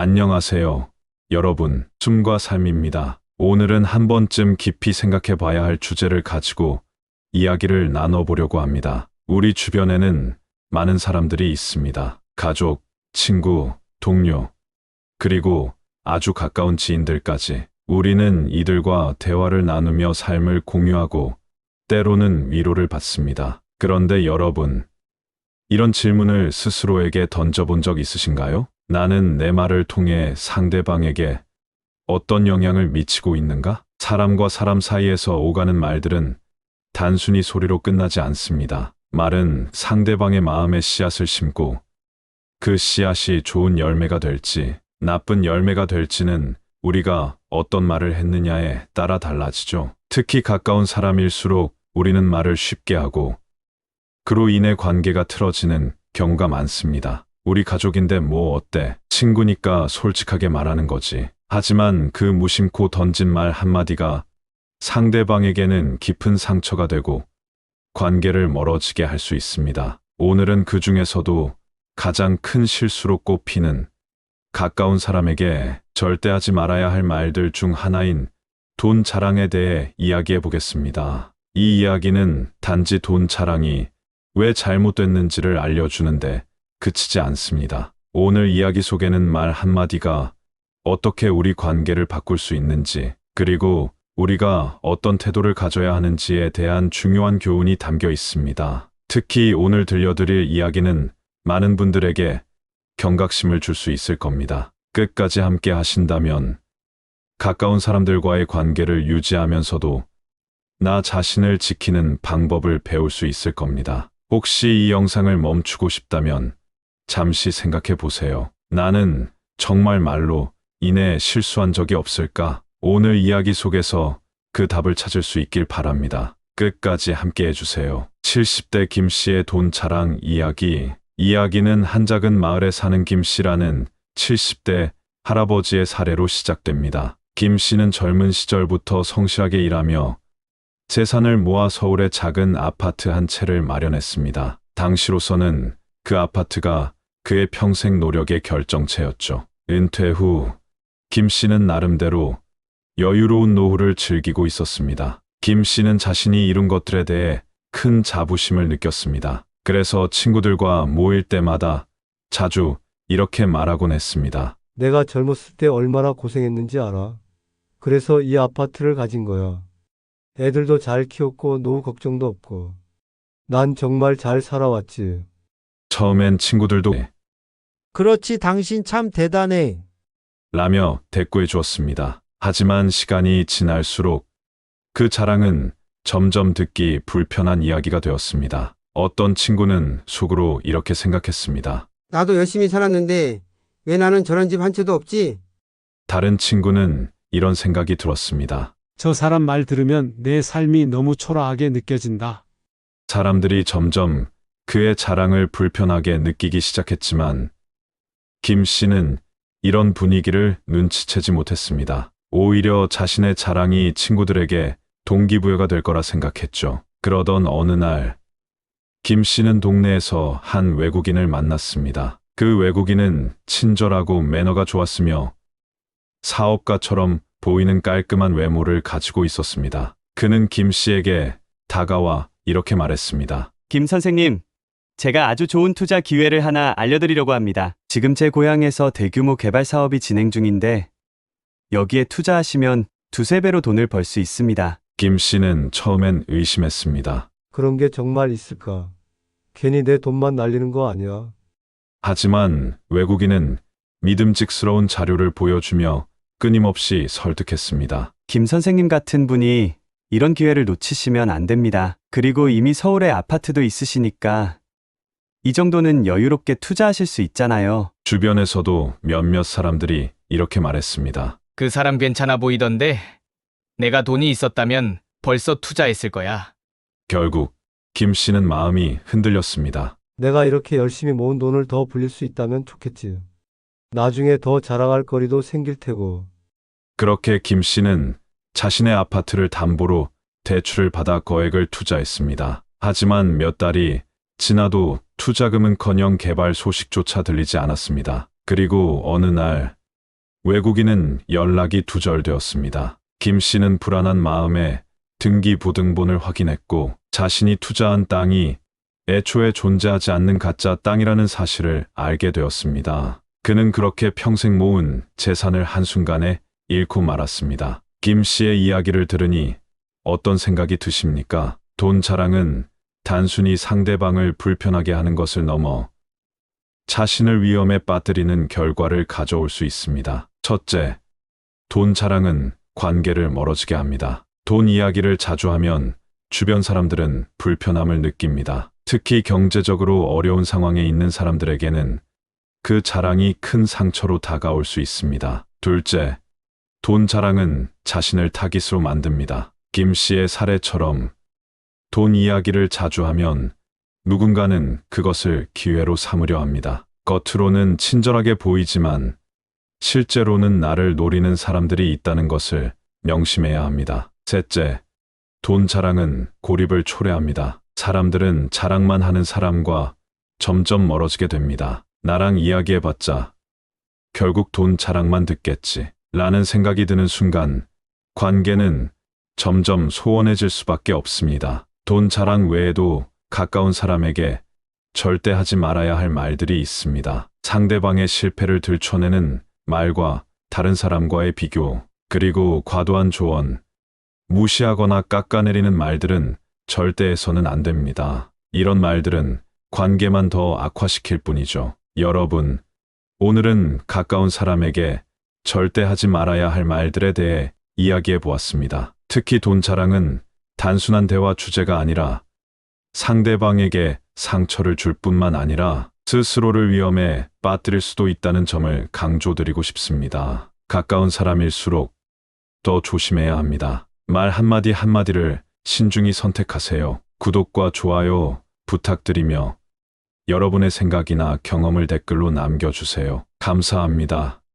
안녕하세요, 여러분. 숨과 삶입니다. 오늘은 한 번쯤 깊이 생각해 봐야 할 주제를 가지고 이야기를 나눠보려고 합니다. 우리 주변에는 많은 사람들이 있습니다. 가족, 친구, 동료, 그리고 아주 가까운 지인들까지. 우리는 이들과 대화를 나누며 삶을 공유하고 때로는 위로를 받습니다. 그런데 여러분, 이런 질문을 스스로에게 던져본 적 있으신가요? 나는 내 말을 통해 상대방에게 어떤 영향을 미치고 있는가? 사람과 사람 사이에서 오가는 말들은 단순히 소리로 끝나지 않습니다. 말은 상대방의 마음에 씨앗을 심고 그 씨앗이 좋은 열매가 될지 나쁜 열매가 될지는 우리가 어떤 말을 했느냐에 따라 달라지죠. 특히 가까운 사람일수록 우리는 말을 쉽게 하고 그로 인해 관계가 틀어지는 경우가 많습니다. 우리 가족인데 뭐 어때? 친구니까 솔직하게 말하는 거지. 하지만 그 무심코 던진 말 한마디가 상대방에게는 깊은 상처가 되고 관계를 멀어지게 할 수 있습니다. 오늘은 그 중에서도 가장 큰 실수로 꼽히는 가까운 사람에게 절대 하지 말아야 할 말들 중 하나인 돈 자랑에 대해 이야기해 보겠습니다. 이 이야기는 단지 돈 자랑이 왜 잘못됐는지를 알려주는데 그치지 않습니다. 오늘 이야기 속에는 말 한마디가 어떻게 우리 관계를 바꿀 수 있는지, 그리고 우리가 어떤 태도를 가져야 하는지에 대한 중요한 교훈이 담겨 있습니다. 특히 오늘 들려드릴 이야기는 많은 분들에게 경각심을 줄 수 있을 겁니다. 끝까지 함께 하신다면 가까운 사람들과의 관계를 유지하면서도 나 자신을 지키는 방법을 배울 수 있을 겁니다. 혹시 이 영상을 멈추고 싶다면 잠시 생각해 보세요. 나는 정말 말로 인해 실수한 적이 없을까? 오늘 이야기 속에서 그 답을 찾을 수 있길 바랍니다. 끝까지 함께 해주세요. 70대 김 씨의 돈 자랑 이야기. 이야기는 한 작은 마을에 사는 김 씨라는 70대 할아버지의 사례로 시작됩니다. 김 씨는 젊은 시절부터 성실하게 일하며 재산을 모아 서울에 작은 아파트 한 채를 마련했습니다. 당시로서는 그 아파트가 그의 평생 노력의 결정체였죠. 은퇴 후 김 씨는 나름대로 여유로운 노후를 즐기고 있었습니다. 김 씨는 자신이 이룬 것들에 대해 큰 자부심을 느꼈습니다. 그래서 친구들과 모일 때마다 자주 이렇게 말하곤 했습니다. 내가 젊었을 때 얼마나 고생했는지 알아. 그래서 이 아파트를 가진 거야. 애들도 잘 키웠고 노후 걱정도 없고. 난 정말 잘 살아왔지. 처음엔 친구들도 그렇지, 당신 참 대단해. 라며 대꾸해 주었습니다. 하지만 시간이 지날수록 그 자랑은 점점 듣기 불편한 이야기가 되었습니다. 어떤 친구는 속으로 이렇게 생각했습니다. 나도 열심히 살았는데 왜 나는 저런 집 한 채도 없지? 다른 친구는 이런 생각이 들었습니다. 저 사람 말 들으면 내 삶이 너무 초라하게 느껴진다. 사람들이 점점 그의 자랑을 불편하게 느끼기 시작했지만 김 씨는 이런 분위기를 눈치채지 못했습니다. 오히려 자신의 자랑이 친구들에게 동기부여가 될 거라 생각했죠. 그러던 어느 날 김 씨는 동네에서 한 외국인을 만났습니다. 그 외국인은 친절하고 매너가 좋았으며 사업가처럼 보이는 깔끔한 외모를 가지고 있었습니다. 그는 김 씨에게 다가와 이렇게 말했습니다. 김 선생님, 제가 아주 좋은 투자 기회를 하나 알려드리려고 합니다. 지금 제 고향에서 대규모 개발 사업이 진행 중인데 여기에 투자하시면 두세 배로 돈을 벌 수 있습니다. 김 씨는 처음엔 의심했습니다. 그런 게 정말 있을까? 괜히 내 돈만 날리는 거 아니야? 하지만 외국인은 믿음직스러운 자료를 보여주며 끊임없이 설득했습니다. 김 선생님 같은 분이 이런 기회를 놓치시면 안 됩니다. 그리고 이미 서울에 아파트도 있으시니까 이 정도는 여유롭게 투자하실 수 있잖아요. 주변에서도 몇몇 사람들이 이렇게 말했습니다. 그 사람 괜찮아 보이던데 내가 돈이 있었다면 벌써 투자했을 거야. 결국 김 씨는 마음이 흔들렸습니다. 내가 이렇게 열심히 모은 돈을 더 불릴 수 있다면 좋겠지. 나중에 더 자랑할 거리도 생길 테고. 그렇게 김 씨는 자신의 아파트를 담보로 대출을 받아 거액을 투자했습니다. 하지만 몇 달이 지나도 투자금은커녕 개발 소식조차 들리지 않았습니다. 그리고 어느 날 외국인은 연락이 두절되었습니다. 김 씨는 불안한 마음에 등기부등본을 확인했고 자신이 투자한 땅이 애초에 존재하지 않는 가짜 땅이라는 사실을 알게 되었습니다. 그는 그렇게 평생 모은 재산을 한순간에 잃고 말았습니다. 김 씨의 이야기를 들으니 어떤 생각이 드십니까? 돈 자랑은 단순히 상대방을 불편하게 하는 것을 넘어 자신을 위험에 빠뜨리는 결과를 가져올 수 있습니다. 첫째, 돈 자랑은 관계를 멀어지게 합니다. 돈 이야기를 자주 하면 주변 사람들은 불편함을 느낍니다. 특히 경제적으로 어려운 상황에 있는 사람들에게는 그 자랑이 큰 상처로 다가올 수 있습니다. 둘째, 돈 자랑은 자신을 타깃으로 만듭니다. 김 씨의 사례처럼 돈 이야기를 자주 하면 누군가는 그것을 기회로 삼으려 합니다. 겉으로는 친절하게 보이지만 실제로는 나를 노리는 사람들이 있다는 것을 명심해야 합니다. 셋째, 돈 자랑은 고립을 초래합니다. 사람들은 자랑만 하는 사람과 점점 멀어지게 됩니다. 나랑 이야기해봤자 결국 돈 자랑만 듣겠지 라는 생각이 드는 순간 관계는 점점 소원해질 수밖에 없습니다. 돈 자랑 외에도 가까운 사람에게 절대 하지 말아야 할 말들이 있습니다. 상대방의 실패를 들춰내는 말과 다른 사람과의 비교, 그리고 과도한 조언, 무시하거나 깎아내리는 말들은 절대 해서는 안 됩니다. 이런 말들은 관계만 더 악화시킬 뿐이죠. 여러분, 오늘은 가까운 사람에게 절대 하지 말아야 할 말들에 대해 이야기해 보았습니다. 특히 돈 자랑은 단순한 대화 주제가 아니라 상대방에게 상처를 줄 뿐만 아니라 스스로를 위험에 빠뜨릴 수도 있다는 점을 강조드리고 싶습니다. 가까운 사람일수록 더 조심해야 합니다. 말 한마디 한마디를 신중히 선택하세요. 구독과 좋아요 부탁드리며 여러분의 생각이나 경험을 댓글로 남겨주세요. 감사합니다.